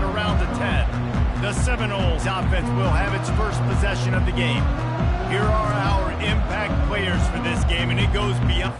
around the 10. The Seminoles offense will have its first possession of the game. Here are our impact players for this game, and it goes beyond...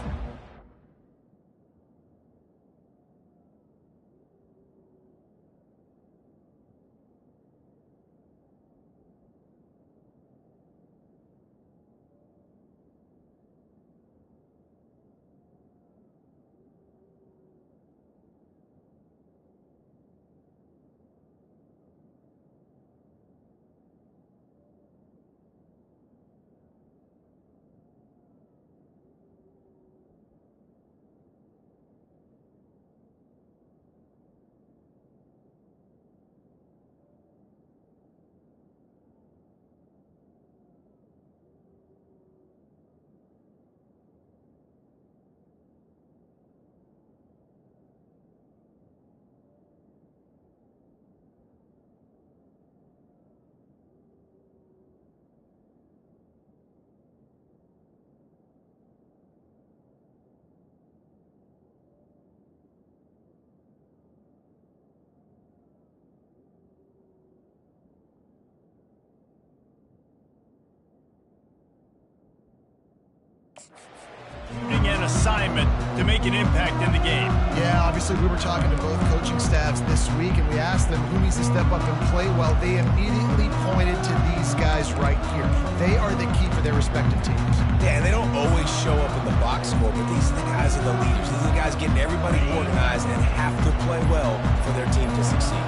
an assignment to make an impact in the game. Yeah, obviously we were talking to both coaching staffs this week, and we asked them who needs to step up and play well. They immediately pointed to these guys right here. They are the key for their respective teams. Yeah, and they don't always show up in the box score, but these are the guys are the leaders. These are the guys getting everybody organized and have to play well for their team to succeed.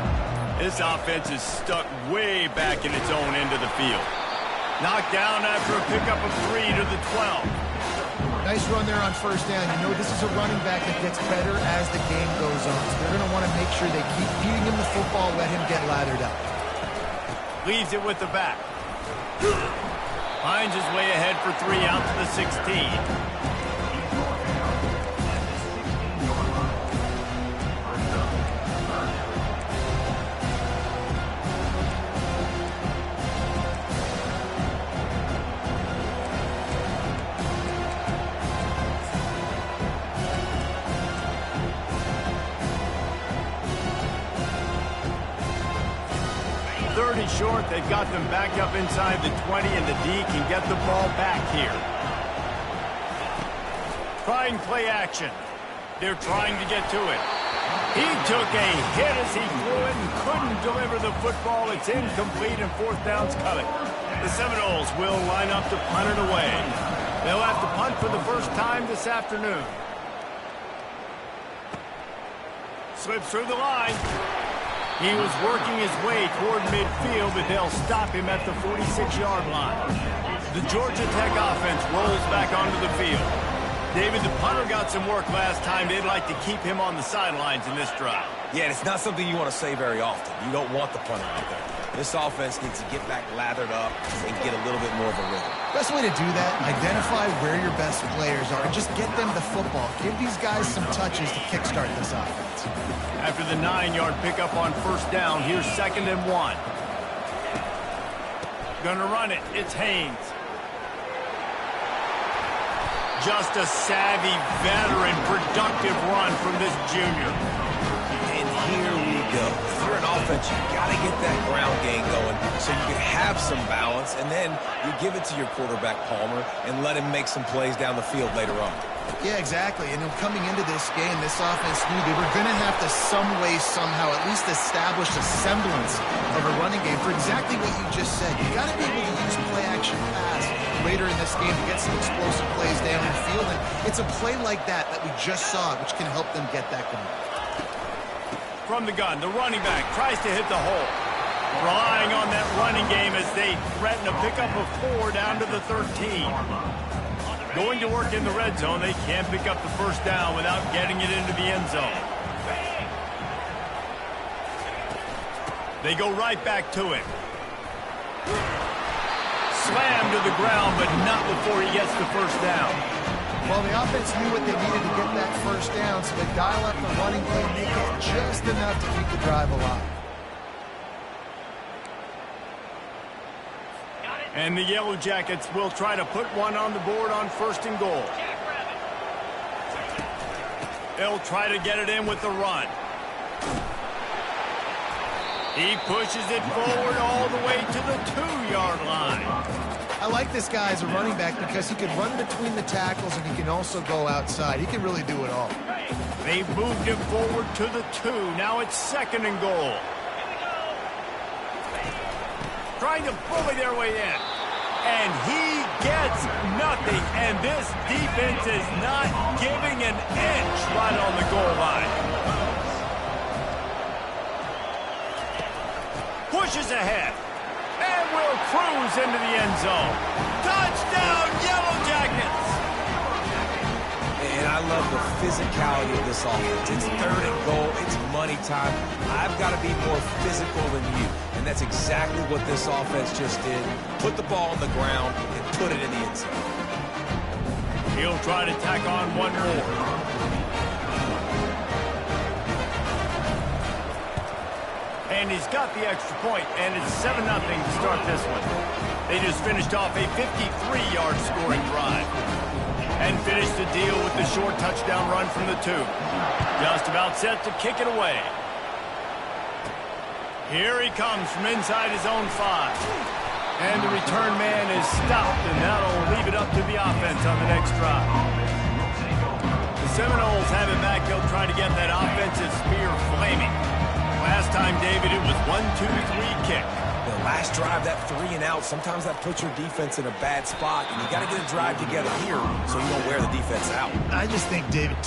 This offense is stuck way back in its own end of the field. Knocked down after a pickup of 3 to the 12. Nice run there on first down. You know this is a running back that gets better as the game goes on. So they're going to want to make sure they keep feeding him the football, let him get lathered up. Leaves it with the back. Finds his way ahead for 3 out to the 16. 30 short. They've got them back up inside the 20, and the D can get the ball back here. Trying play action. They're trying to get to it. He took a hit as he threw it and couldn't deliver the football. It's incomplete, and fourth down's coming. The Seminoles will line up to punt it away. They'll have to punt for the first time this afternoon. Slips through the line. He was working his way toward midfield, but they'll stop him at the 46-yard line. The Georgia Tech offense rolls back onto the field. David, the punter got some work last time. They'd like to keep him on the sidelines in this drive. Yeah, it's not something you want to say very often. You don't want the punter out there. This offense needs to get back lathered up and get a little bit more of a rhythm. Best way to do that, identify where your best players are and just get them the football. Give these guys some touches to kickstart this offense. After the 9-yard pickup on first down, here's 2nd and 1. Gonna run it. It's Haynes. Just a savvy, veteran, productive run from this junior. And here we go. If you're an offense, you got to get that ground game going so you can have some balance, and then you give it to your quarterback, Palmer, and let him make some plays down the field later on. Yeah, exactly. And coming into this game, this offense knew they were going to have to some way, somehow, at least establish a semblance of a running game for exactly what you just said. You got to be able to use play-action pass later in this game to get some explosive plays down the field. And it's a play like that we just saw, which can help them get that going. From the gun, the running back tries to hit the hole. Relying on that running game as they threaten a pickup of 4 down to the 13. Going to work in the red zone, they can't pick up the first down without getting it into the end zone. They go right back to it. Slammed to the ground, but not before he gets the first down. Well, the offense knew what they needed to get that first down, so they dial up the running play and make it just enough to keep the drive alive. And the Yellow Jackets will try to put one on the board on 1st and goal. They'll try to get it in with the run. He pushes it forward all the way to the 2-yard line. I like this guy as a running back because he can run between the tackles and he can also go outside. He can really do it all. They've moved him forward to the 2. Now it's 2nd and goal. Trying to bully their way in. And he gets nothing. And this defense is not giving an inch right on the goal line. Pushes ahead. And will cruise into the end zone. Touchdown, Yellow Jackets! And I love the physicality of this offense. It's 3rd and goal. It's money time. I've got to be more physical than you. And that's exactly what this offense just did. Put the ball on the ground and put it in the end zone. He'll try to tack on one more. And he's got the extra point, and it's 7-0 to start this one. They just finished off a 53-yard scoring drive. And finished the deal with the short touchdown run from the 2. Just about set to kick it away. Here he comes from inside his own 5. And the return man is stopped, and that'll leave it up to the offense on the next drive. The Seminoles have it back. They'll try to get that offensive spear flaming. Last time, David, it was 1-2-3 kick. The last drive, that 3 and out, sometimes that puts your defense in a bad spot, and you got to get a drive together here so you don't wear the defense out. I just think, David,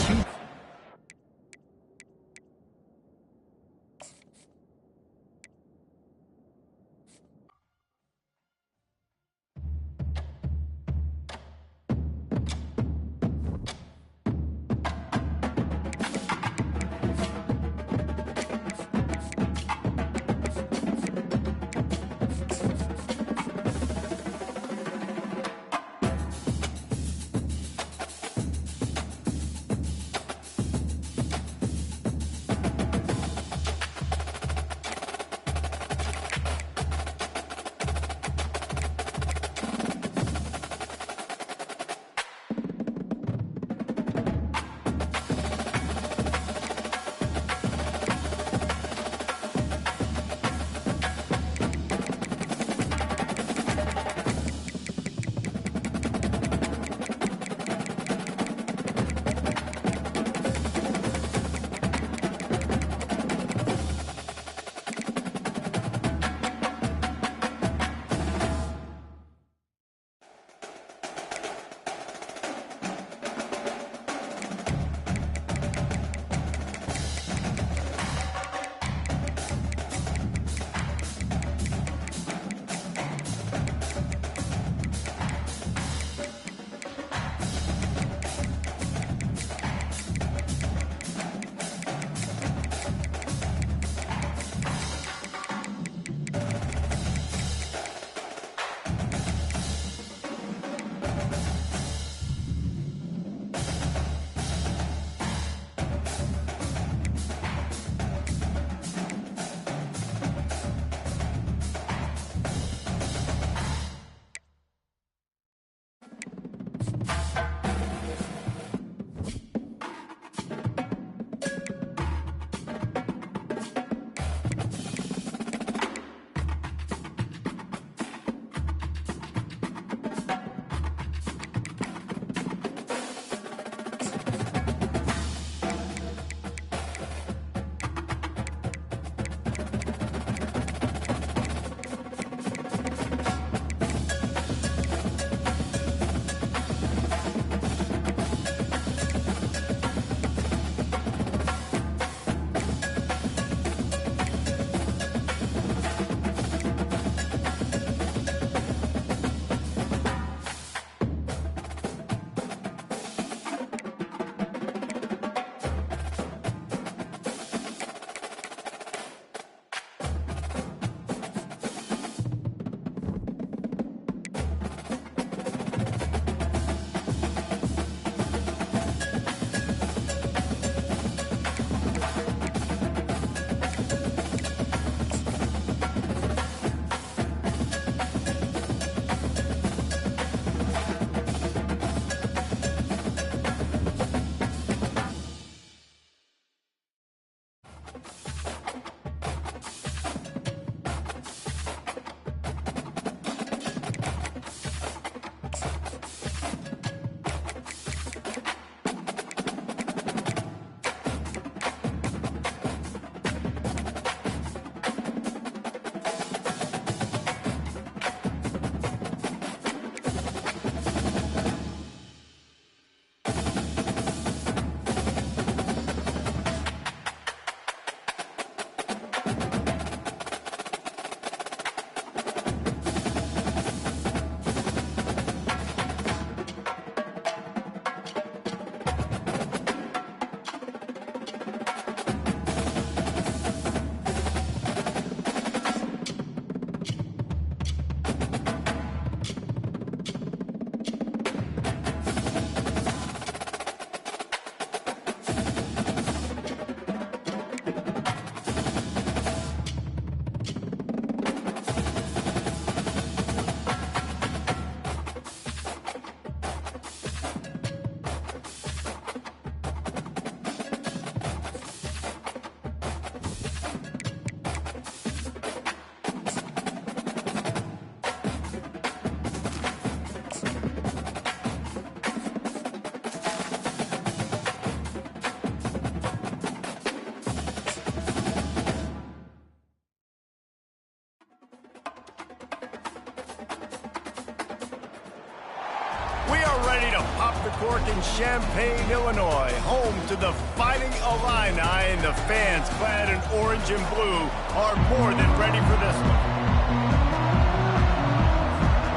the cork in Champaign, Illinois, home to the Fighting Illini, and the fans clad in orange and blue are more than ready for this one.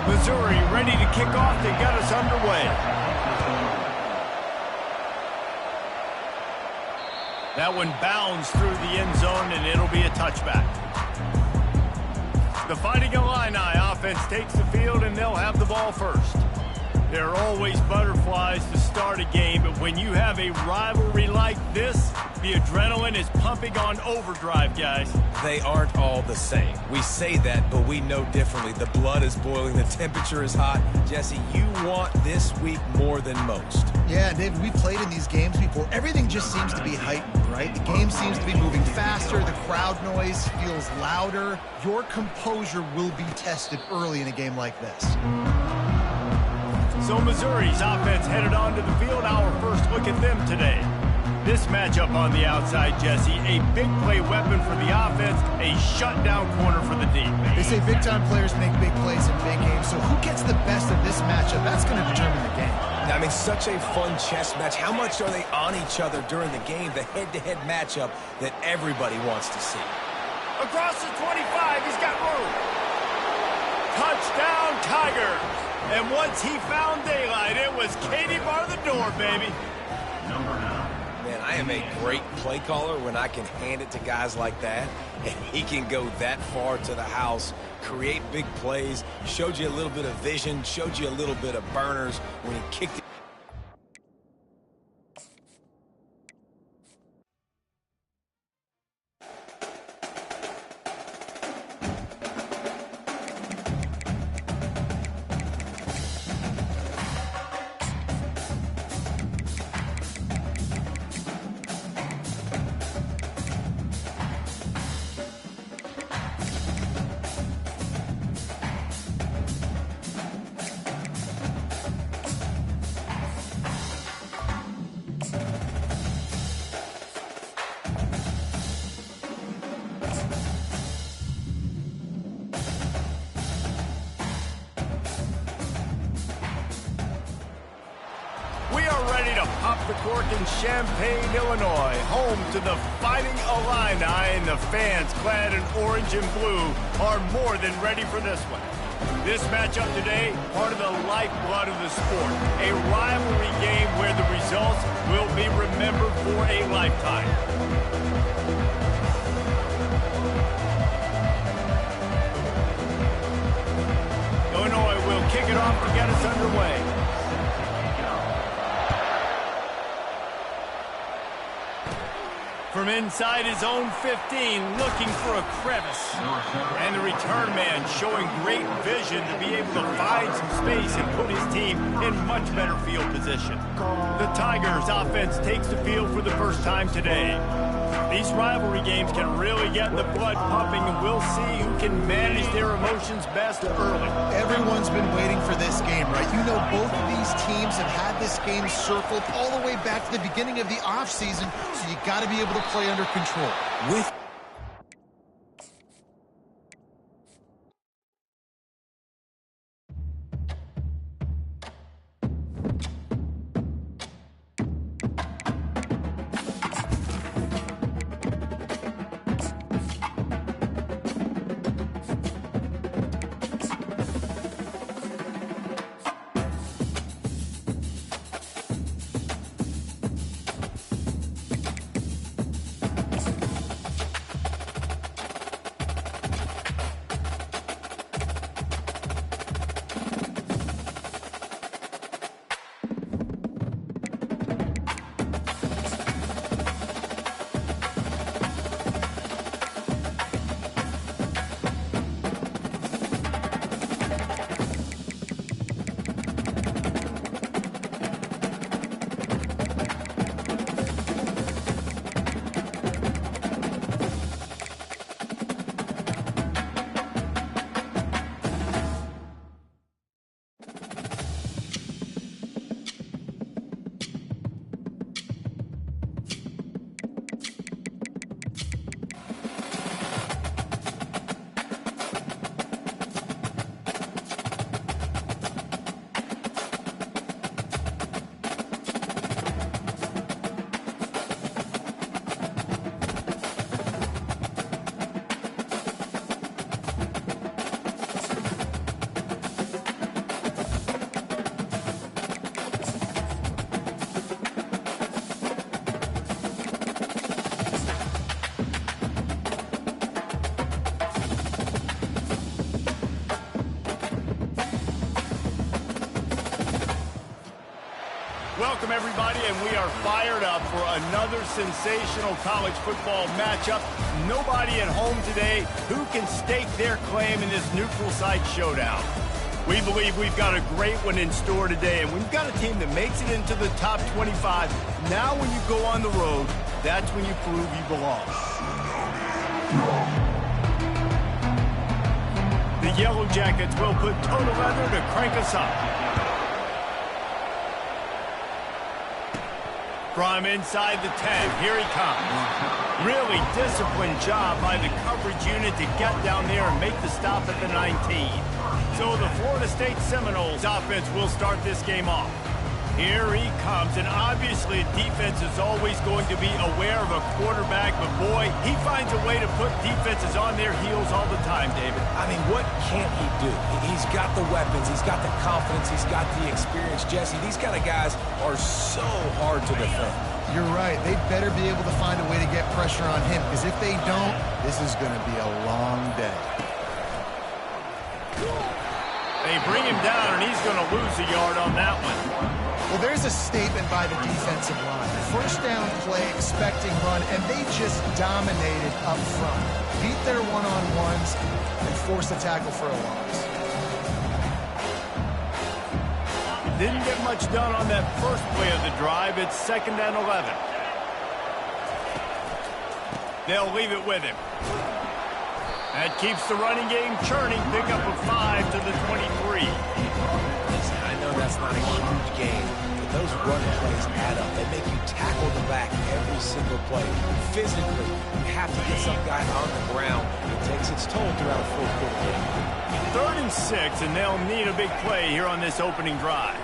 Missouri ready to kick off to get us underway. That one bounds through the end zone, and it'll be a touchback. The Fighting Illini offense takes the field, and they'll have the ball first. There are always butterflies to start a game, but when you have a rivalry like this, the adrenaline is pumping on overdrive, guys. They aren't all the same. We say that, but we know differently. The blood is boiling. The temperature is hot. Jesse, you want this week more than most. Yeah, David, we've played in these games before. Everything just seems to be heightened, right? The game seems to be moving faster. The crowd noise feels louder. Your composure will be tested early in a game like this. So Missouri's offense headed onto the field. Our first look at them today. This matchup on the outside, Jesse, a big play weapon for the offense, a shutdown corner for the D. They say big-time players make big plays in big games, so who gets the best of this matchup? That's going to determine the game. I mean, such a fun chess match. How much are they on each other during the game, the head-to-head matchup that everybody wants to see? Across the 25, he's got room. Touchdown, Tigers. And once he found daylight, it was Katie bar the door, baby. Man, I am a great play caller when I can hand it to guys like that, and he can go that far to the house, create big plays, showed you a little bit of vision, showed you a little bit of burners when he kicked it. The cork in Champaign, Illinois, home to the Fighting Illini, and the fans clad in orange and blue are more than ready for this one. This matchup today, part of the lifeblood of the sport, a rivalry game where the results will be remembered for a lifetime. Illinois will kick it off to get us underway. From inside his own 15, looking for a crevice. And the return man showing great vision to be able to find some space and put his team in much better field position. The Tigers offense takes the field for the first time today. These rivalry games can really get the blood pumping, and we'll see who can manage their emotions best early. Everyone's been waiting for this game, right? You know, both of these teams have had this game circled all the way back to the beginning of the offseason, so you got to be able to play under control. With welcome everybody, and we are fired up for another sensational college football matchup. Nobody at home today who can stake their claim in this neutral site showdown. We believe we've got a great one in store today, and we've got a team that makes it into the top 25. Now when you go on the road, that's when you prove you belong. The Yellow Jackets will put total leather to crank us up. From inside the 10, here he comes. Really disciplined job by the coverage unit to get down there and make the stop at the 19. So the Florida State Seminoles offense will start this game off. Here he comes, and obviously defense is always going to be aware of a quarterback, but boy, he finds a way to put defenses on their heels all the time, David. I mean, what can't he do? He's got the weapons, he's got the confidence, he's got the experience. Jesse, these kind of guys are so hard to defend. You're right. They better be able to find a way to get pressure on him, because if they don't, this is going to be a long day. They bring him down, and he's going to lose a yard on that one. Well, there's a statement by the defensive line. First down play, expecting run, and they just dominated up front. Beat their one-on-ones and forced a tackle for a loss. Didn't get much done on that first play of the drive. It's 2nd and 11. They'll leave it with him. That keeps the running game churning. Pick up a 5 to the 23. Listen, I know that's not a huge game, but those running plays add up. They make you tackle the back every single play. Physically, you have to get some guy on the ground. It takes its toll throughout a fourth-quarter game. 3rd and 6, and they'll need a big play here on this opening drive.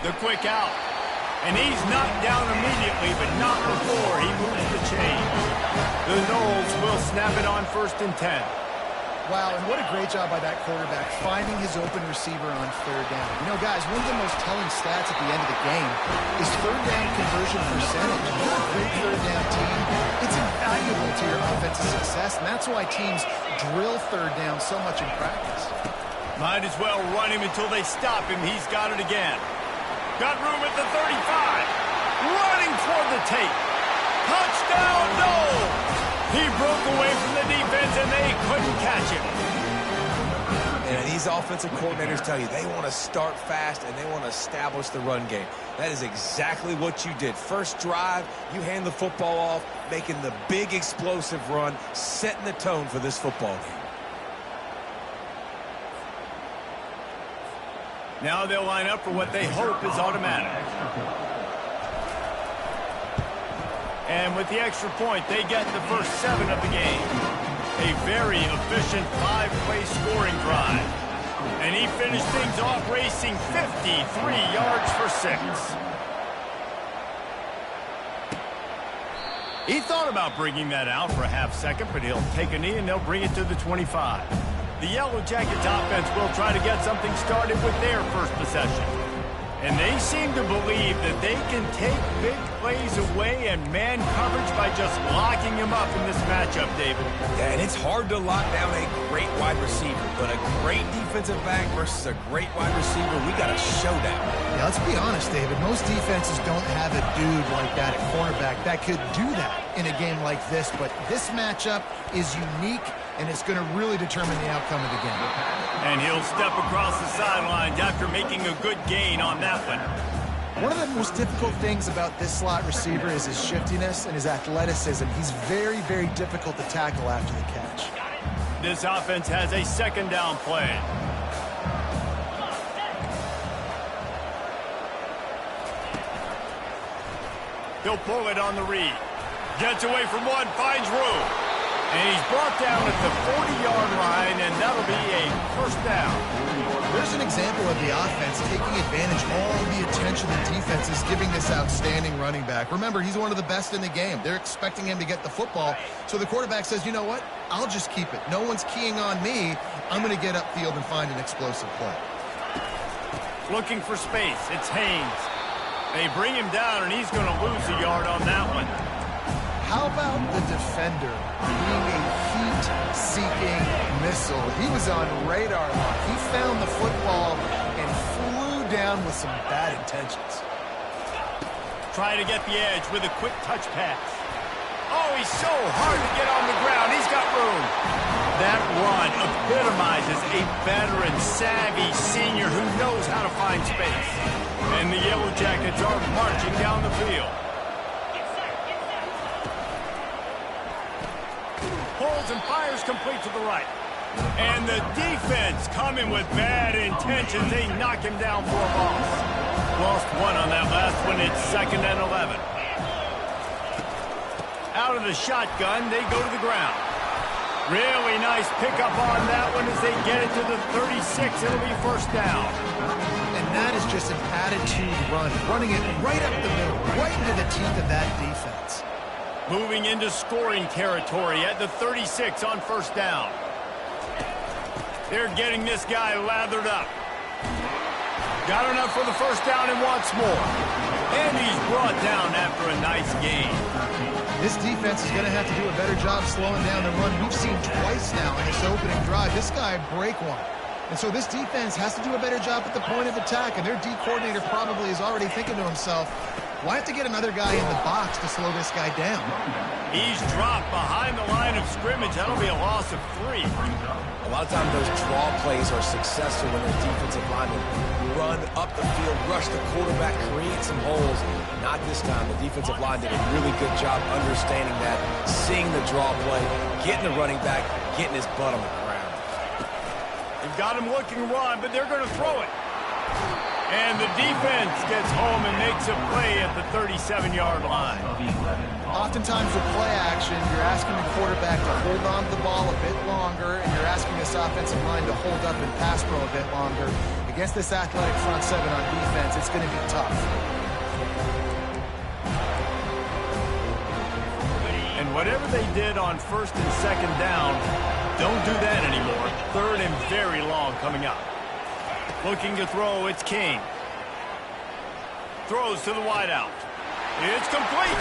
The quick out. And he's knocked down immediately, but not before he moves the chain. The Noles will snap it on 1st and 10. Wow, and what a great job by that quarterback, finding his open receiver on 3rd down. You know, guys, one of the most telling stats at the end of the game is 3rd down conversion percentage. You're a great 3rd down team. It's invaluable to your offensive success, and that's why teams drill 3rd down so much in practice. Might as well run him until they stop him. He's got it again. Got room at the 35. Running toward the tape. Touchdown, Noles! He broke away from the defense, and they couldn't catch him. And these offensive coordinators tell you they want to start fast and they want to establish the run game. That is exactly what you did. First drive, you hand the football off, making the big explosive run, setting the tone for this football game. Now they'll line up for what they hope is automatic. And with the extra point, they get the first 7 of the game. A very efficient 5-play scoring drive. And he finished things off racing 53 yards for 6. He thought about bringing that out for a half second, but he'll take a knee and they'll bring it to the 25. The Yellow Jackets offense will try to get something started with their first possession. And they seem to believe that they can take big plays away and man coverage by just locking him up in this matchup, David. Yeah, and it's hard to lock down a great wide receiver, but a great defensive back versus a great wide receiver, we got a showdown. Yeah, let's be honest, David. Most defenses don't have a dude like that at cornerback that could do that in a game like this, but this matchup is unique, and it's going to really determine the outcome of the game. And he'll step across the sidelines after making a good gain on that one. One of the most difficult things about this slot receiver is his shiftiness and his athleticism. He's very, very difficult to tackle after the catch. This offense has a 2nd down play. He'll pull it on the read. Gets away from one, finds room. And he's brought down at the 40-yard line, and that'll be a 1st down. There's an example of the offense taking advantage of all the attention the defense is giving this outstanding running back. Remember, he's one of the best in the game. They're expecting him to get the football. So the quarterback says, you know what? I'll just keep it. No one's keying on me. I'm going to get upfield and find an explosive play. Looking for space. It's Haynes. They bring him down, and he's going to lose a yard on that one. How about the defender being a heat-seeking missile? He was on radar lock. He found the football and flew down with some bad intentions. Try to get the edge with a quick touch pass. Oh, he's so hard to get on the ground. He's got room. That run epitomizes a veteran, savvy senior who knows how to find space. And the Yellow Jackets are marching down the field. Pulls and fires complete to the right. And the defense coming with bad intentions. They knock him down for a loss. Lost one on that last one. It's 2nd and 11. Out of the shotgun, they go to the ground. Really nice pickup on that one as they get it to the 36. It'll be 1st down. And that is just an attitude run, running it right up the middle, right into the teeth of that defense. Moving into scoring territory at the 36 on 1st down. They're getting this guy lathered up. Got enough for the 1st down and wants more. And he's brought down after a nice gain. This defense is going to have to do a better job slowing down the run. We've seen twice now in this opening drive. This guy break one. And so this defense has to do a better job at the point of attack. And their D coordinator probably is already thinking to himself, well, I have to get another guy in the box to slow this guy down. He's dropped behind the line of scrimmage. That'll be a loss of 3. A lot of times those draw plays are successful when their defensive linemen run up the field, rush the quarterback, create some holes. Not this time. The defensive line did a really good job understanding that, seeing the draw play, getting the running back, getting his butt on the ground. They've got him looking run, but they're going to throw it. And the defense gets home and makes a play at the 37-yard line. Oftentimes with play action, you're asking the quarterback to hold on to the ball a bit longer, and you're asking this offensive line to hold up and pass pro a bit longer. Against this athletic front seven on defense, it's going to be tough. And whatever they did on 1st and 2nd down, don't do that anymore. 3rd and very long coming up. Looking to throw, it's King. Throws to the wideout. It's complete.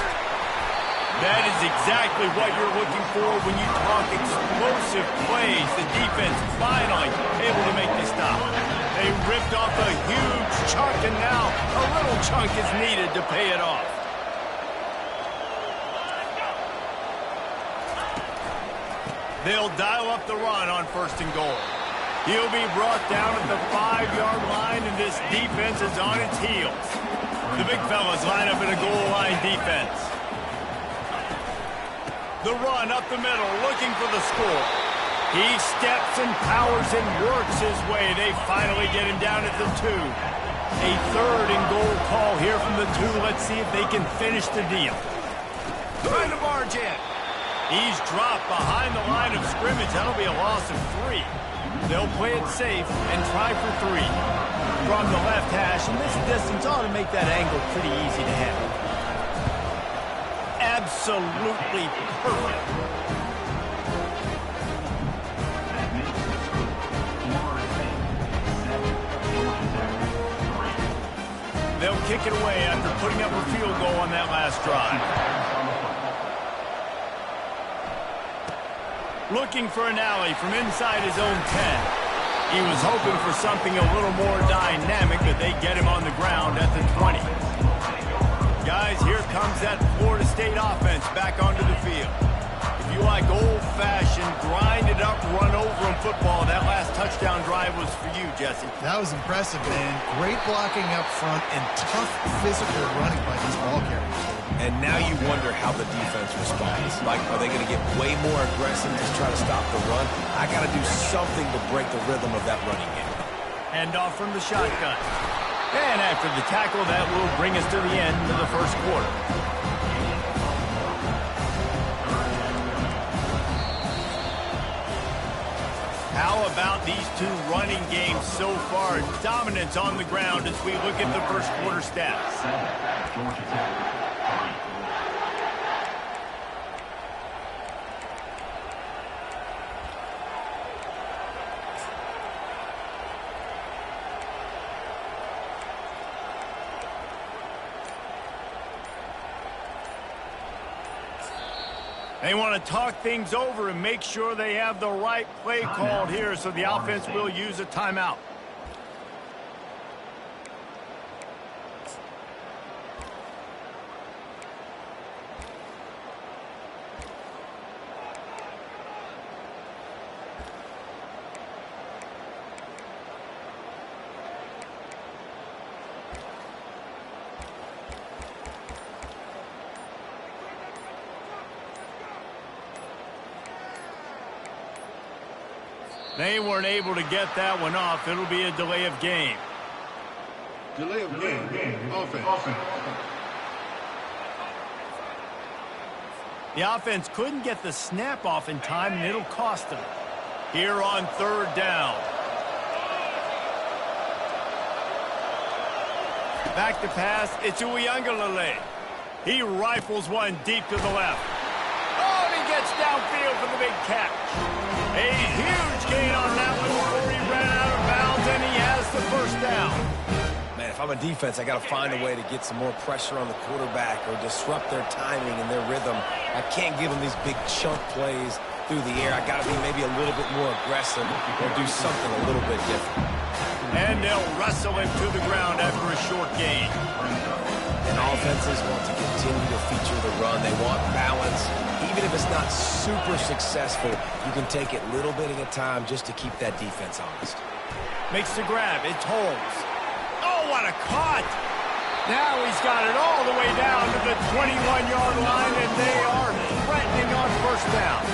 That is exactly what you're looking for when you talk explosive plays. The defense finally able to make the stop. They ripped off a huge chunk, and now a little chunk is needed to pay it off. They'll dial up the run on 1st and goal. He'll be brought down at the 5-yard line, and this defense is on its heels. The big fellas line up in a goal line defense. The run up the middle, looking for the score. He steps and powers and works his way. They finally get him down at the 2. A 3rd and goal call here from the 2. Let's see if they can finish the deal. Trying to barge in. He's dropped behind the line of scrimmage. That'll be a loss of 3. They'll play it safe and try for 3. From the left hash, and this distance ought to make that angle pretty easy to handle. Absolutely perfect. They'll kick it away after putting up a field goal on that last drive. Looking for an alley from inside his own 10. He was hoping for something a little more dynamic, but they get him on the ground at the 20. Guys, here comes that Florida State offense back onto the field. If you like old-fashioned, grind-it-up, run-over-'em football, that last touchdown drive was for you, Jesse. That was impressive, man. Great blocking up front and tough physical running by these ball carriers. And now you wonder how the defense responds. Like, are they going to get way more aggressive to try to stop the run? I got to do something to break the rhythm of that running game. Hand off from the shotgun. And after the tackle, that will bring us to the end of the 1st quarter. How about these 2 running games so far? Dominance on the ground as we look at the 1st quarter stats. They want to talk things over and make sure they have the right play called here, so the offense will use a timeout. They weren't able to get that one off. It'll be a delay of game. Delay of game. Offense. The offense couldn't get the snap off in time, and it'll cost them. Here on third down. Back to pass. It's Uiagalelei. He rifles one deep to the left. Oh, and he gets downfield for the big catch. A huge gain on that one before he ran out of bounds, and he has the first down. Man, if I'm a defense, I got to find a way to get some more pressure on the quarterback or disrupt their timing and their rhythm. I can't give them these big chunk plays through the air. I got to be maybe a little bit more aggressive or do something a little bit different. And they'll wrestle him to the ground after a short gain. And offenses want to continue to feature the run. They want balance. Even if it's not super successful, you can take it little bit at a time just to keep that defense honest. Makes the grab. It's Holmes. Oh, what a cut! Now he's got it all the way down to the 21-yard line, and they are threatening on first down.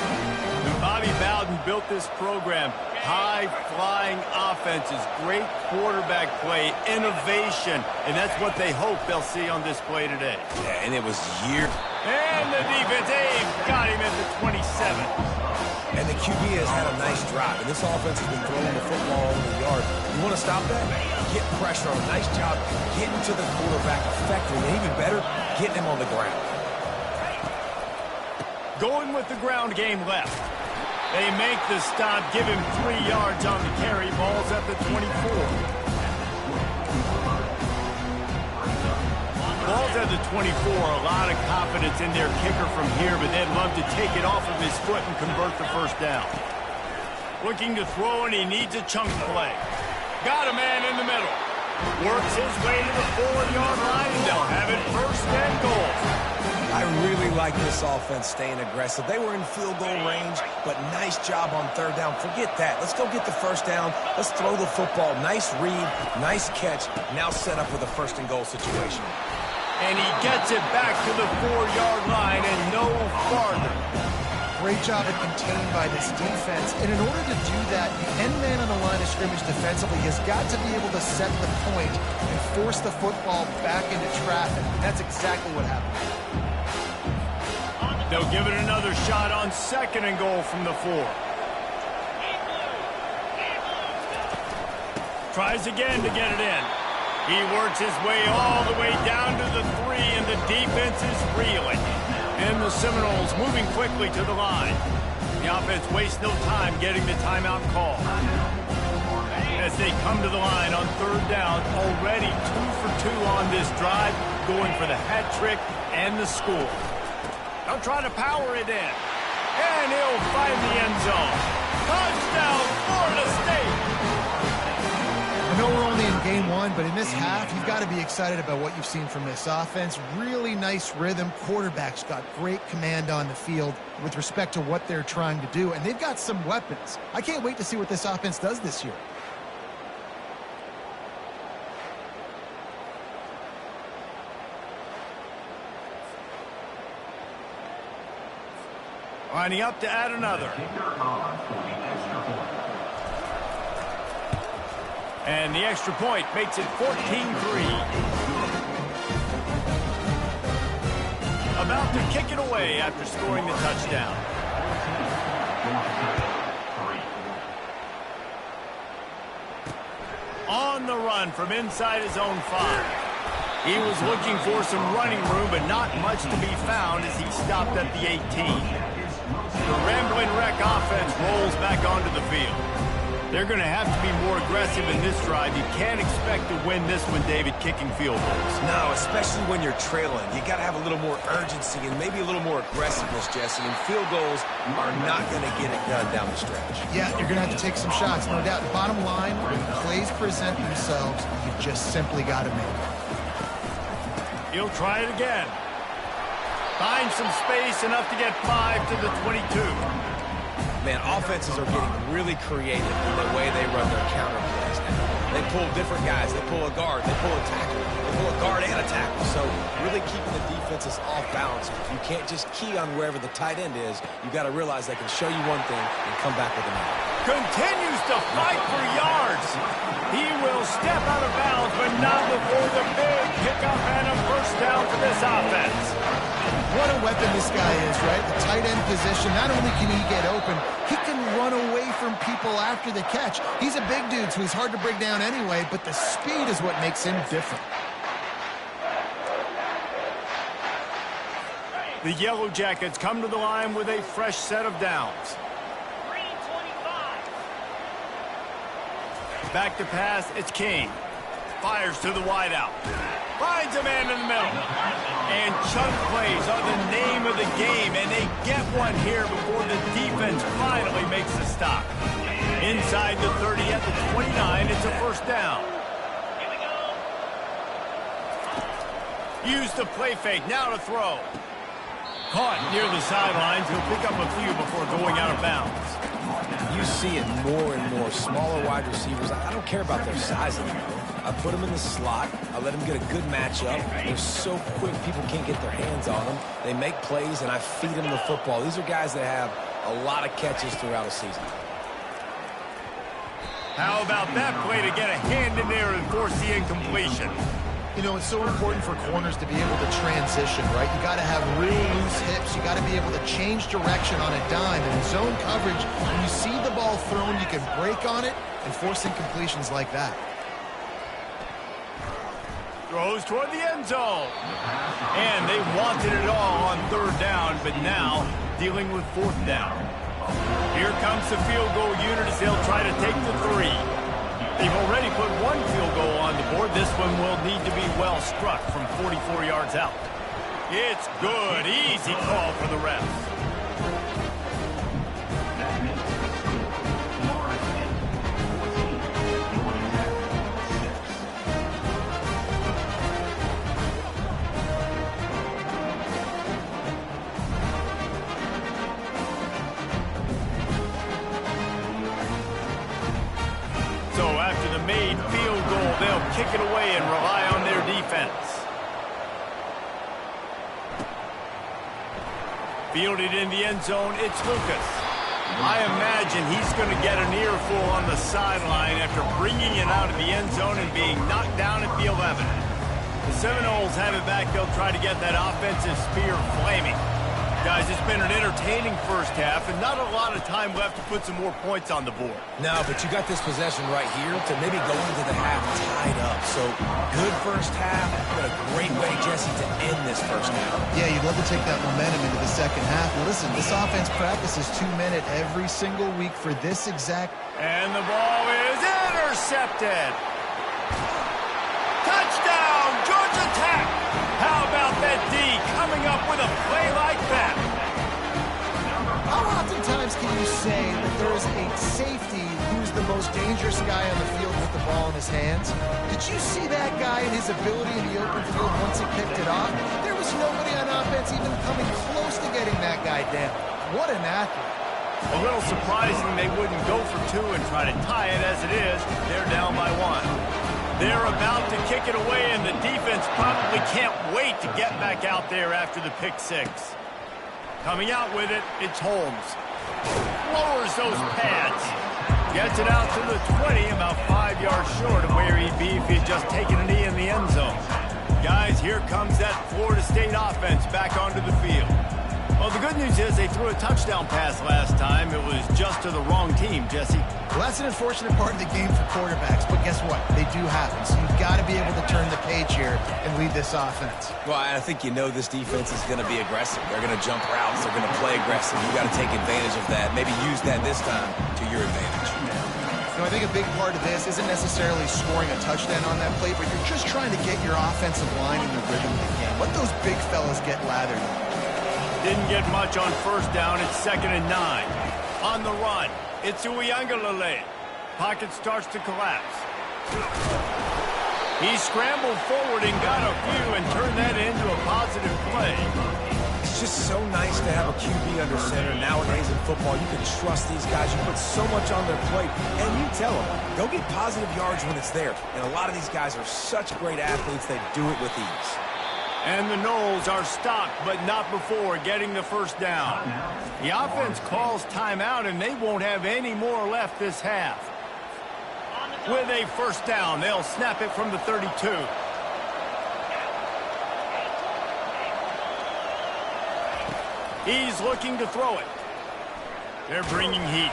When Bobby Bowden built this program, high-flying offenses, great quarterback play, innovation, and that's what they hope they'll see on display today. Yeah, and it was years. And the defense, got him at the 27. And the QB has had a nice drive, and this offense has been throwing the football over the yard. You want to stop that? Get pressure on him. Nice job getting to the quarterback effectively, and even better, getting him on the ground. Going with the ground game left. They make the stop, give him 3 yards on the carry. Ball's at the 24. Ball's at the 24. A lot of confidence in their kicker from here, but they'd love to take it off of his foot and convert the first down. Looking to throw, and he needs a chunk play. Got a man in the middle. Works his way to the 4-yard line, and they'll have it first and goal. I really like this offense staying aggressive. They were in field goal range, but nice job on third down. Forget that. Let's go get the first down. Let's throw the football. Nice read, nice catch. Now set up with a first and goal situation. And he gets it back to the 4-yard line and no farther. Great job at containing by this defense. And in order to do that, the end man on the line of scrimmage defensively has got to be able to set the point and force the football back into traffic. And that's exactly what happened. They'll give it another shot on second and goal from the 4. Tries again to get it in. He works his way all the way down to the 3, and the defense is reeling. And the Seminoles moving quickly to the line. The offense wastes no time getting the timeout call. As they come to the line on third down, already 2 for 2 on this drive, going for the hat trick and the score. They'll try to power it in. And he'll find the end zone. Touchdown, Florida State! I know we're only in game 1, but in this half, you've got to be excited about what you've seen from this offense. Really nice rhythm. Quarterback's got great command on the field with respect to what they're trying to do, and they've got some weapons. I can't wait to see what this offense does this year. Lining up to add another. And the extra point makes it 14-3. About to kick it away after scoring the touchdown. On the run from inside his own 5. He was looking for some running room, but not much to be found as he stopped at the 18. The Rambling Wreck offense rolls back onto the field. They're going to have to be more aggressive in this drive. You can't expect to win this one, David, kicking field goals. No, especially when you're trailing. You got to have a little more urgency and maybe a little more aggressiveness, Jesse. And field goals are not going to get it done down the stretch. Yeah, you're going to have to take some shots, no doubt. Bottom line, when plays present themselves, you just simply got to make it. He'll try it again. Finds some space, enough to get 5 to the 22. Man, offenses are getting really creative in the way they run their counter plays now. They pull different guys. They pull a guard. They pull a tackle. They pull a guard and a tackle. So really keeping the defenses off balance. You can't just key on wherever the tight end is. You got to realize they can show you one thing and come back with another. continues to fight for yards. He will step out of bounds, but not before the big pickup and a first down for this offense. What a weapon this guy is, right? The tight end position, not only can he get open, he can run away from people after the catch. He's a big dude, so he's hard to break down anyway, but the speed is what makes him different. The Yellow Jackets come to the line with a fresh set of downs. Back to pass, it's King. Fires to the wideout. Finds a man in the middle. And chunk plays are the name of the game, and they get one here before the defense finally makes a stop. Inside the 30 at the 29, it's a first down. Use the play fake, now to throw. Caught near the sidelines, he'll pick up a few before going out of bounds. You see it more and more. Smaller wide receivers, I don't care about their size anymore. I put them in the slot. I let them get a good matchup. They're so quick, people can't get their hands on them. They make plays, and I feed them the football. These are guys that have a lot of catches throughout a season. How about that play to get a hand in there and force the incompletion? You know, it's so important for corners to be able to transition, right? You got to have real loose hips. You got to be able to change direction on a dime. And in zone coverage, when you see the ball thrown, you can break on it and force incompletions like that. Throws toward the end zone. And they wanted it all on third down, but now dealing with fourth down. Here comes the field goal unit as they'll try to take the 3. They've already put one field goal on the board. This one will need to be well struck from 44 yards out. It's good. Easy call for the refs. Made field goal, they'll kick it away and rely on their defense. Fielded in the end zone, it's Lucas. I imagine he's going to get an earful on the sideline after bringing it out of the end zone and being knocked down at the 11. The Seminoles have it back. They'll try to get that offensive spear flaming. Guys, it's been an entertaining first half and not a lot of time left to put some more points on the board. No, but you got this possession right here to maybe go into the half tied up. So, good first half, but a great way, Jesse, to end this first half. Yeah, you'd love to take that momentum into the second half. Listen, this offense practices 2-minute every single week for this exact... And the ball is intercepted. Touchdown, Georgia Tech. How about that D coming up with a play like that? How oftentimes can you say that there is a safety who's the most dangerous guy on the field with the ball in his hands? Did you see that guy and his ability in the open field once he kicked it off? There was nobody on offense even coming close to getting that guy down. What an athlete. A little surprising they wouldn't go for 2 and try to tie it. As it is, they're down by 1. They're about to kick it away, and the defense probably can't wait to get back out there after the pick 6. Coming out with it, it's Holmes. Lowers those pads. Gets it out to the 20, about 5 yards short of where he'd be if he'd just taken a knee in the end zone. Guys, here comes that Florida State offense back onto the field. Well, the good news is they threw a touchdown pass last time. It was just to the wrong team, Jesse. Well, that's an unfortunate part of the game for quarterbacks, but guess what? They do happen, so you've got to be able to turn the page here and lead this offense. Well, I think you know this defense is going to be aggressive. They're going to jump routes. They're going to play aggressive. You've got to take advantage of that. Maybe use that this time to your advantage. You know, I think a big part of this isn't necessarily scoring a touchdown on that play, but you're just trying to get your offensive line in the rhythm of the game. Let those big fellas get lathered. Didn't get much on first down. It's 2nd and 9. On the run, it's Uiagalelei. Pocket starts to collapse. He scrambled forward and got a few and turned that into a positive play. It's just so nice to have a QB under center. Nowadays in football, you can trust these guys. You put so much on their plate, and you tell them, go get positive yards when it's there. And a lot of these guys are such great athletes, they do it with ease. And the Knowles are stopped, but not before getting the first down. The offense calls timeout, and they won't have any more left this half. With a first down, they'll snap it from the 32. He's looking to throw it. They're bringing heat.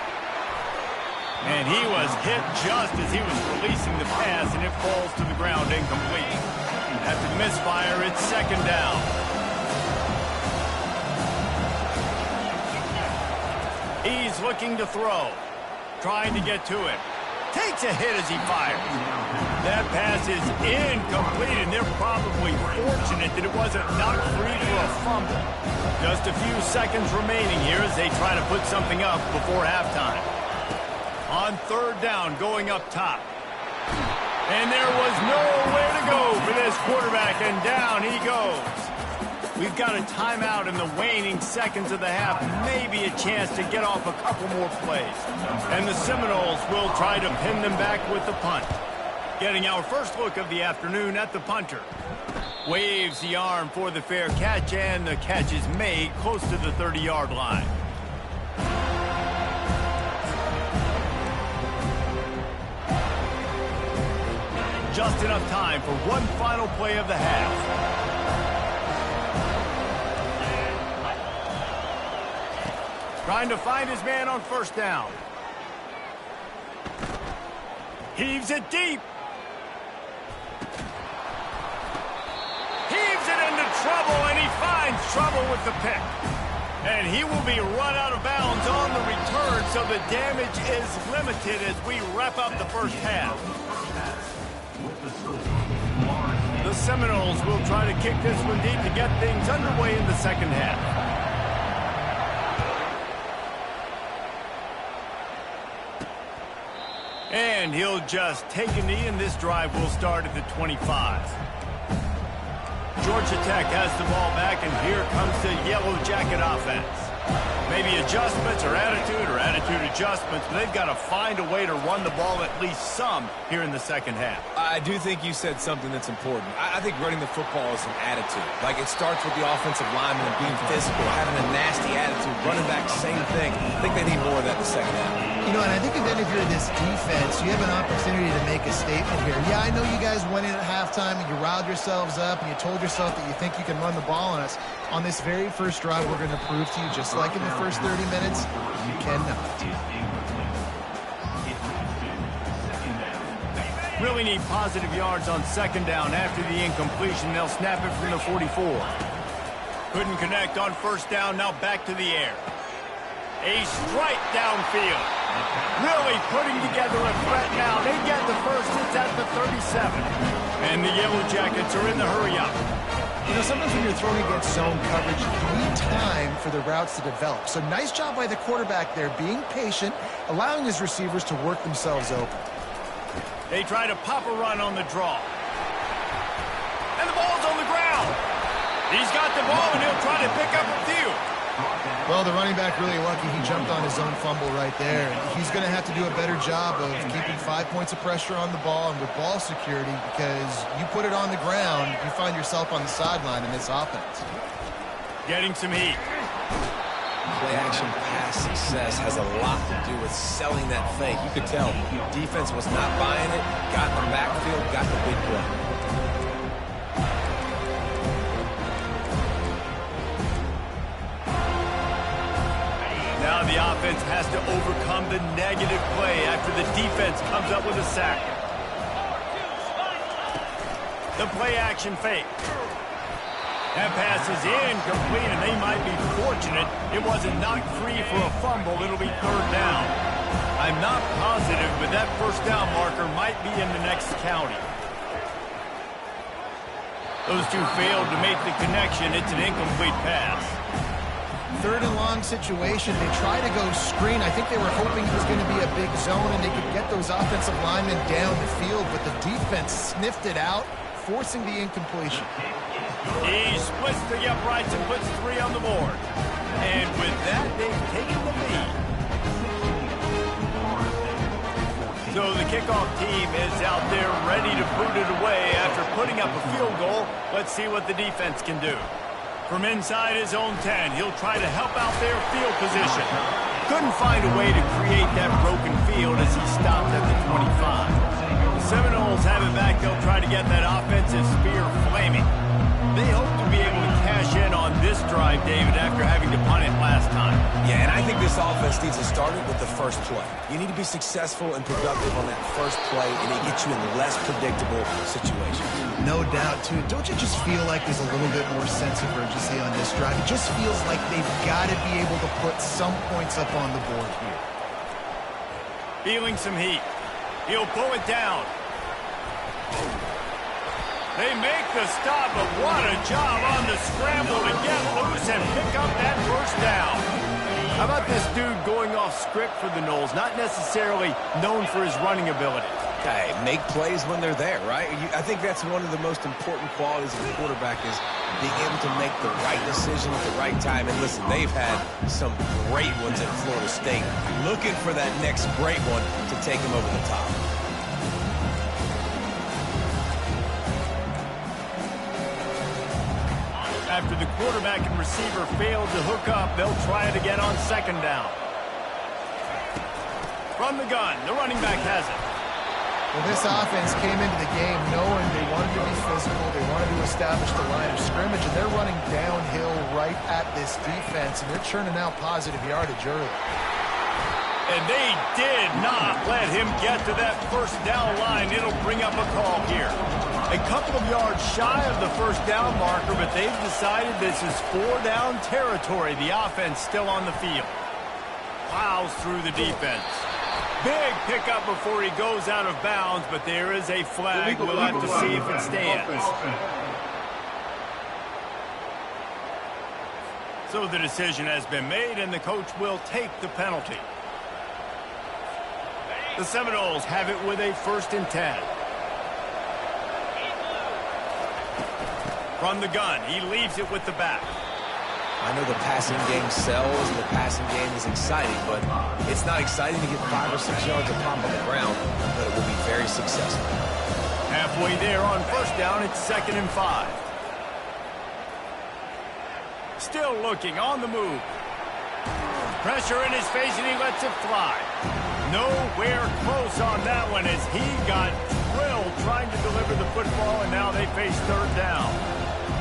And he was hit just as he was releasing the pass, and it falls to the ground incomplete. After the misfire, it's second down. He's looking to throw. Trying to get to it. Takes a hit as he fires. That pass is incomplete, and they're probably fortunate that it wasn't knocked free for a fumble. Just a few seconds remaining here as they try to put something up before halftime. On third down, going up top. And there was nowhere to go for this quarterback, and down he goes. We've got a timeout in the waning seconds of the half, maybe a chance to get off a couple more plays. And the Seminoles will try to pin them back with the punt. Getting our first look of the afternoon at the punter. Waves the arm for the fair catch, and the catch is made close to the 30-yard line. Just enough time for one final play of the half. Trying to find his man on first down. Heaves it deep. Heaves it into trouble, and he finds trouble with the pick. And he will be run out of bounds on the return, so the damage is limited as we wrap up the first half. The Seminoles will try to kick this one deep to get things underway in the second half. And he'll just take a knee, and this drive will start at the 25. Georgia Tech has the ball back, and here comes the Yellow Jacket offense. Maybe adjustments or attitude adjustments, but they've got to find a way to run the ball at least some here in the second half. I do think you said something that's important. I think running the football is an attitude. Like, it starts with the offensive lineman and being physical, having a nasty attitude. Running back, same thing. I think they need more of that in the second half. You know, and I think then if you're this defense, you have an opportunity to make a statement here. Yeah, I know you guys went in at halftime and you riled yourselves up and you told yourself that you think you can run the ball on us. On this very first drive, we're going to prove to you, just like in the first 30 minutes, you cannot. Really need positive yards on second down. After the incompletion, they'll snap it from the 44. Couldn't connect on first down, now back to the air. A strike downfield. Really putting together a threat now. They get the first. It's at the 37. And the Yellow Jackets are in the hurry-up. You know, sometimes when you're throwing against zone coverage, you need time for the routes to develop. So nice job by the quarterback there, being patient, allowing his receivers to work themselves open. They try to pop a run on the draw. And the ball's on the ground. He's got the ball, and he'll try to pick up a few. Well, the running back really lucky. He jumped on his own fumble right there. He's going to have to do a better job of keeping 5 points of pressure on the ball and with ball security, because you put it on the ground, you find yourself on the sideline in this offense. Getting some heat. Play-action pass success has a lot to do with selling that fake. You could tell defense was not buying it, got in the backfield, got the big play. Now the offense has to overcome the negative play after the defense comes up with a sack. The play-action fake. That pass is incomplete, and they might be fortunate it wasn't knocked free for a fumble. It'll be third down. I'm not positive, but that first down marker might be in the next county. Those two failed to make the connection. It's an incomplete pass. Third and long situation. They try to go screen. I think they were hoping it was going to be a big zone and they could get those offensive linemen down the field, but the defense sniffed it out, forcing the incompletion. He splits the uprights and puts 3 on the board. And with that, they've taken the lead. So So the kickoff team is out there ready to boot it away after putting up a field goal. Let's see what the defense can do. From inside his own 10, he'll try to help out their field position. Couldn't find a way to create that broken field as he stopped at the 25. The Seminoles have it back. They'll try to get that offensive spear flaming. They hope to be able to cash in on this drive, David, after having to punt it last time. Yeah, and I think this offense needs to start it with the first play. You need to be successful and productive on that first play, and it gets you in less predictable situations. No doubt, too. Don't you just feel like there's a little bit more sense of urgency on this drive? It just feels like they've got to be able to put some points up on the board here. Feeling some heat. He'll pull it down. They make the stop, but what a job on the scramble to get loose and pick up that first down. How about this dude going off script for the Noles? Not necessarily known for his running ability. Hey, make plays when they're there, right? I think that's one of the most important qualities of a quarterback is being able to make the right decision at the right time. And listen, they've had some great ones at Florida State. Looking for that next great one to take them over the top. After the quarterback and receiver failed to hook up, they'll try it again on second down. From the gun, the running back has it. Well, this offense came into the game knowing they wanted to be physical, they wanted to establish the line of scrimmage, and they're running downhill right at this defense, and they're churning out positive yardage early. And they did not let him get to that first down line. It'll bring up a call here. A couple of yards shy of the first down marker, but they've decided this is 4-down territory. The offense still on the field. Plows through the defense. Big pickup before he goes out of bounds, but there is a flag. We'll have to see if it stands. So the decision has been made, and the coach will take the penalty. The Seminoles have it with a 1st and 10. From the gun, he leaves it with the back. I know the passing game sells and the passing game is exciting, but it's not exciting to get 5 or 6 yards of pop on the ground, but it will be very successful. Halfway there on first down, it's 2nd and 5. Still looking on the move. Pressure in his face, and he lets it fly. Nowhere close on that one as he got drilled trying to deliver the football, and now they face 3rd down.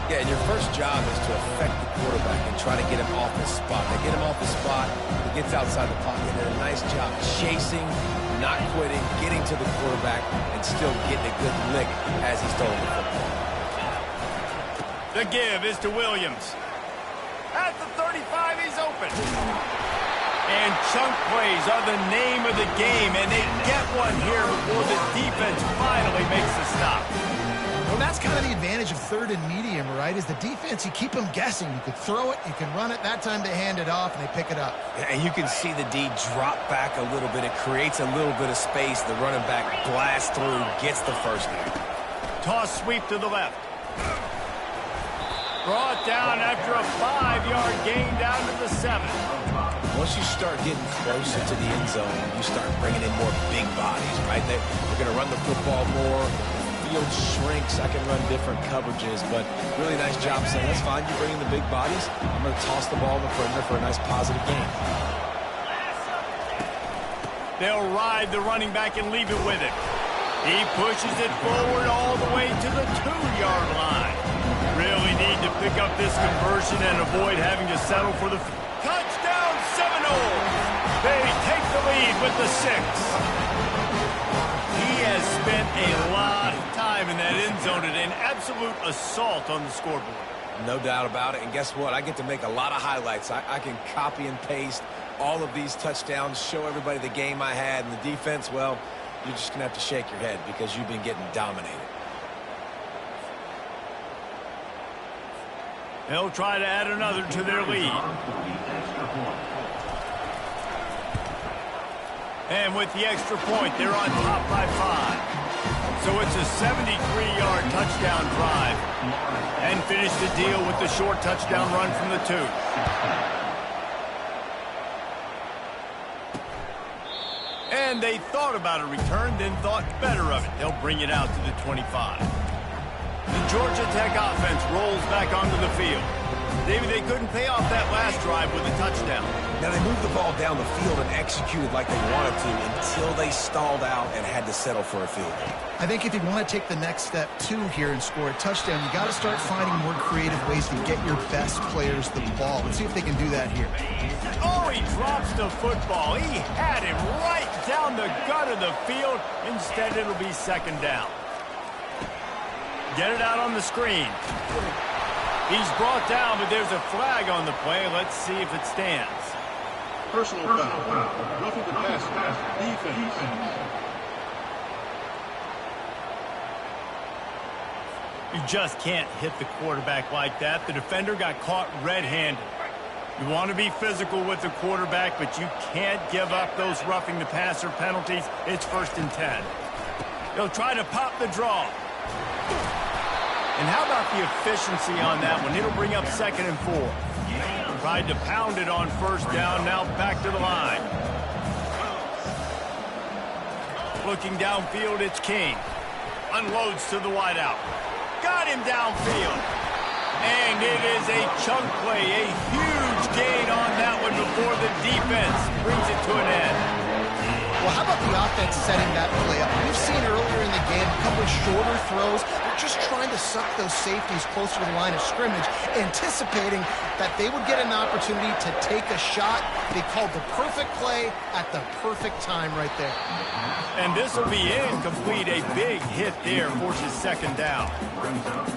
Yeah, and your first job is to affect the quarterback and try to get him off his spot. They get him off the spot, he gets outside the pocket, and a nice job chasing, not quitting, getting to the quarterback, and still getting a good lick as he's throwing the football. The give is to Williams. At the 35, he's open. And chunk plays are the name of the game, and they get one here before the defense finally makes the stop. Well, that's kind of the advantage of 3rd and medium, right? Is the defense, you keep them guessing. You could throw it, you can run it. That time they hand it off, and they pick it up. And you can see the D drop back a little bit. It creates a little bit of space. The running back blasts through, gets the first down. Toss sweep to the left. Brought down after a 5-yard gain down to the 7. Once you start getting closer to the end zone, you start bringing in more big bodies, right? We're going to run the football more. The field shrinks. I can run different coverages, but really nice job saying, that's fine. You bring in the big bodies. I'm going to toss the ball in the perimeter for a nice positive gain. They'll ride the running back and leave it with it. He pushes it forward all the way to the 2-yard line. Really need to pick up this conversion and avoid having to settle for the touchdown Seminoles. They take the lead with the 6. He has spent a lot of time in that end zone and an absolute assault on the scoreboard. No doubt about it. And guess what? I get to make a lot of highlights. I can copy and paste all of these touchdowns, show everybody the game I had, and the defense, well, you're just going to have to shake your head because you've been getting dominated. They'll try to add another to their lead. And with the extra point, they're on top by 5. So it's a 73-yard touchdown drive. And finish the deal with the short touchdown run from the 2. And And they thought about a return, then thought better of it. They'll bring it out to the 25. The Georgia Tech offense rolls back onto the field. David, they couldn't pay off that last drive with a touchdown. Now, they moved the ball down the field and executed like they wanted to until they stalled out and had to settle for a field goal. I think if you want to take the next step, too, here and score a touchdown, you got to start finding more creative ways to get your best players the ball. Let's see if they can do that here. Oh, he drops the football. He had him right down the gut of the field. Instead, it'll be second down. Get it out on the screen. He's brought down, but there's a flag on the play. Let's see if it stands. Personal foul. Roughing the passer. Defense. You just can't hit the quarterback like that. The defender got caught red-handed. You want to be physical with the quarterback, but you can't give up those roughing the passer penalties. It's 1st and 10. They'll try to pop the draw. And how about the efficiency on that one? It'll bring up 2nd and 4. Tried to pound it on 1st down, now back to the line. Looking downfield, it's King. Unloads to the wideout. Got him downfield. And it is a chunk play, a huge gain on that one before the defense brings it to an end. Well, how about the offense setting that play up? We've seen earlier in the game a couple of shorter throws. They're just trying to suck those safeties closer to the line of scrimmage, anticipating that they would get an opportunity to take a shot. They called the perfect play at the perfect time right there. And this will be incomplete. A big hit there forces 2nd down.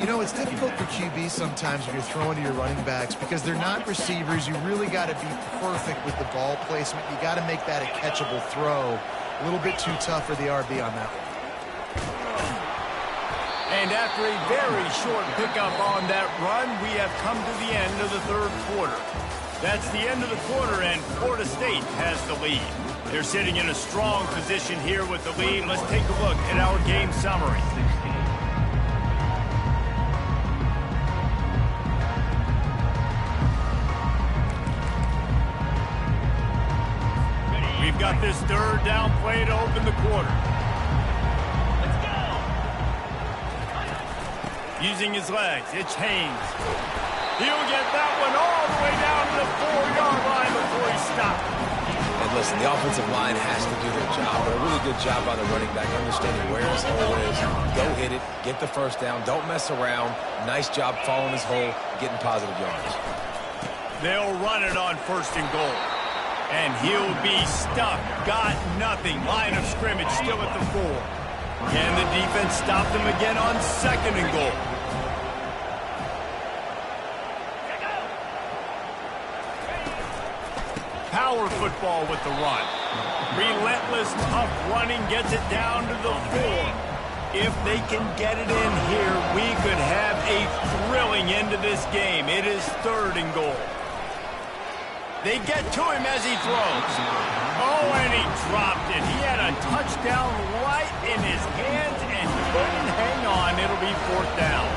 You know, it's difficult for QB sometimes when you're throwing to your running backs because they're not receivers. You really got to be perfect with the ball placement. You got to make that a catchable throw. A little bit too tough for the RB on that one. And after a very short pickup on that run, we have come to the end of the 3rd quarter. That's the end of the quarter, and Florida State has the lead. They're sitting in a strong position here with the lead. Let's take a look at our game summary. We've got this 3rd down play to open the quarter. Let's go! Using his legs, it's Haynes. He'll get that one all the way down to the 4-yard line before he stops. And listen, the offensive line has to do their job, but a really good job by the running back, understanding where his hole is. Go hit it, get the 1st down, don't mess around. Nice job following his hole, getting positive yards. They'll run it on 1st and goal. And he'll be stuffed. Got nothing. Line of scrimmage still at the 4. Can the defense stop them again on 2nd and goal? Power football with the run. Relentless, tough running gets it down to the 4. If they can get it in here, we could have a thrilling end to this game. It is 3rd and goal. They get to him as he throws. Oh, and he dropped it. He had a touchdown right in his hands and couldn't hang on. It'll be 4th down.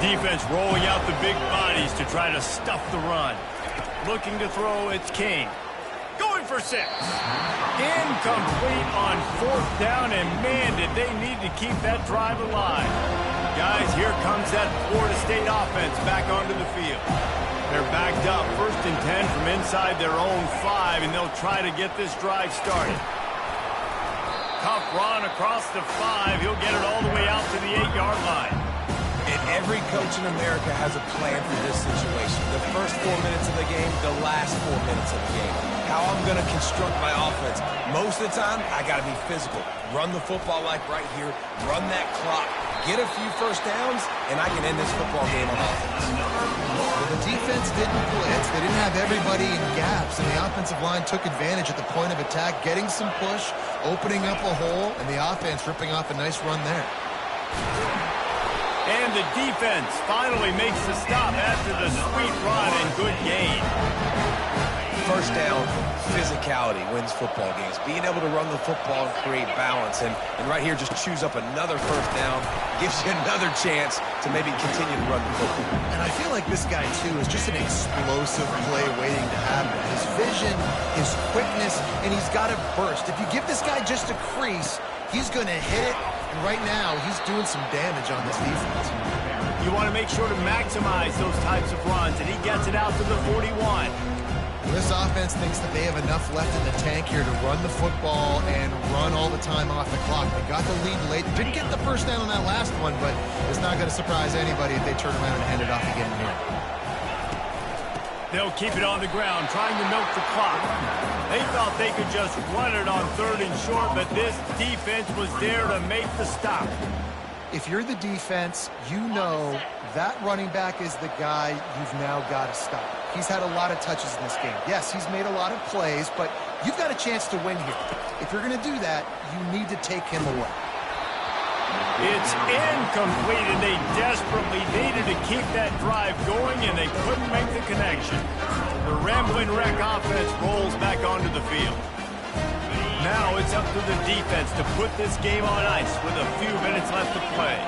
Defense rolling out the big bodies to try to stuff the run. Looking to throw, it's King. Going for 6. Incomplete on 4th down, and man, did they need to keep that drive alive. Guys, here comes that Florida State offense back onto the field. They're backed up, 1st and 10 from inside their own 5, and they'll try to get this drive started. Tough run across the 5. He'll get it all the way out to the 8-yard line. And every coach in America has a plan for this situation. The first 4 minutes of the game, the last 4 minutes of the game. How I'm going to construct my offense. Most of the time, I got to be physical. Run the football like right here. Run that clock. Get a few 1st downs, and I can end this football game on offense. Well, the defense didn't blitz. They didn't have everybody in gaps, and the offensive line took advantage at the point of attack, getting some push, opening up a hole, and the offense ripping off a nice run there. And the defense finally makes the stop after the sweet run and good gain. first down physicality wins football games. Being able to run the football and create balance. And right here, just choose up another first down. Gives you another chance to maybe continue to run the football. And I feel like this guy, too, is just an explosive play waiting to happen. His vision, his quickness, and he's got a burst. If you give this guy just a crease, he's going to hit it. And right now, he's doing some damage on this defense. You want to make sure to maximize those types of runs, and he gets it out to the 41. This offense thinks that they have enough left in the tank here to run the football and run all the time off the clock. They got the lead late. Didn't get the first down on that last one, but it's not going to surprise anybody if they turn around and hand it off again here. They'll keep it on the ground, trying to milk the clock. They thought they could just run it on 3rd and short, but this defense was there to make the stop. If you're the defense, you know that running back is the guy you've now got to stop. He's had a lot of touches in this game. Yes, he's made a lot of plays, but you've got a chance to win here. If you're going to do that, you need to take him away. It's incomplete, and they desperately needed to keep that drive going, and they couldn't make the connection. The Rambling Wreck offense rolls back onto the field. Now it's up to the defense to put this game on ice with a few minutes left to play.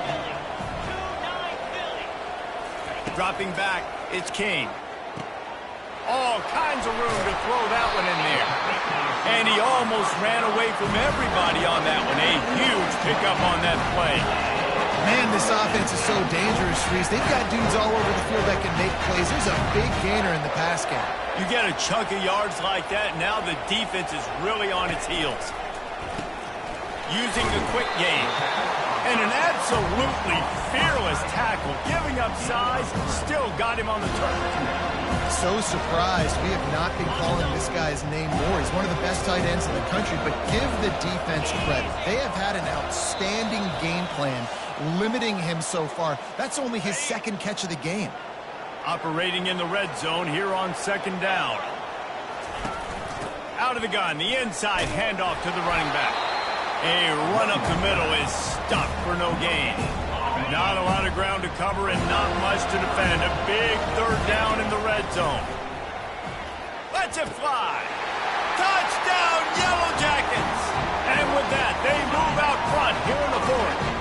Dropping back, it's King. All kinds of room to throw that one in there. And he almost ran away from everybody on that one. A huge pickup on that play. Man, this offense is so dangerous, Reese. They've got dudes all over the field that can make plays. There's a big gainer in the pass game. You get a chunk of yards like that, now the defense is really on its heels. Using the quick game. And an absolutely fearless tackle. Giving up size, still got him on the turn. So surprised. We have not been calling this guy's name more. He's one of the best tight ends in the country, but give the defense credit. They have had an outstanding game plan limiting him so far. That's only his 2nd catch of the game. Operating in the red zone here on 2nd down. Out of the gun, the inside handoff to the running back. A run up the middle is stopped for no gain. Not a lot of ground to cover and not much to defend. A big 3rd down in the red zone. Let's it fly. Touchdown, Yellow Jackets. And with that, they move out front here in the 4th.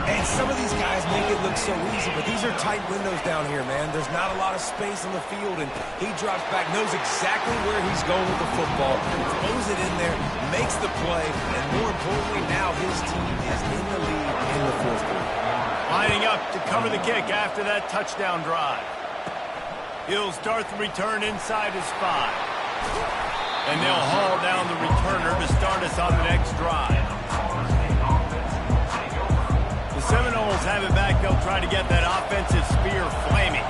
And some of these guys make it look so easy, but these are tight windows down here, man. There's not a lot of space on the field, and he drops back, knows exactly where he's going with the football, throws it in there, makes the play, and more importantly, now his team is in the lead in the 4th quarter. Lining up to cover the kick after that touchdown drive. He'll start the return inside his 5. And they'll haul down the returner to start us on the next drive. Seminoles have it back. They'll try to get that offensive spear flaming.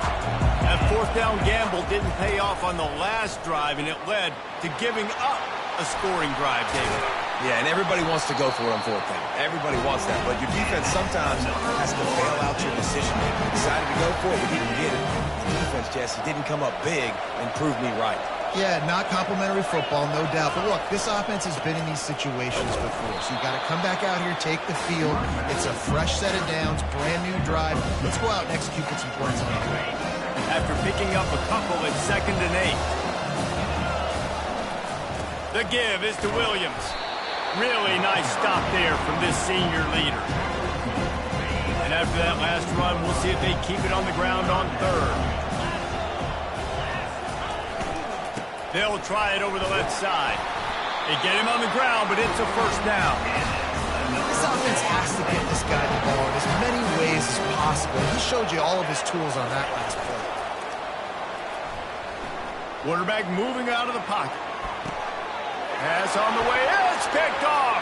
That 4th down gamble didn't pay off on the last drive, and it led to giving up a scoring drive, David. Yeah, and everybody wants to go for it on 4th down. Everybody wants that, but your defense sometimes has to bail out your decision. Decided to go for it, but didn't get it. The defense, Jesse, didn't come up big and prove me right. Yeah, not complimentary football, no doubt. But look, this offense has been in these situations before. So you got to come back out here, take the field. It's a fresh set of downs, brand new drive. Let's go out and execute, get some points on it. After picking up a couple at 2nd and 8. The give is to Williams. Really nice stop there from this senior leader. And after that last run, we'll see if they keep it on the ground on 3rd. They'll try it over the left side. They get him on the ground, but it's a 1st down. This offense has to get this guy the ball in as many ways as possible. He showed you all of his tools on that last play. Quarterback moving out of the pocket. Pass on the way. It's picked off.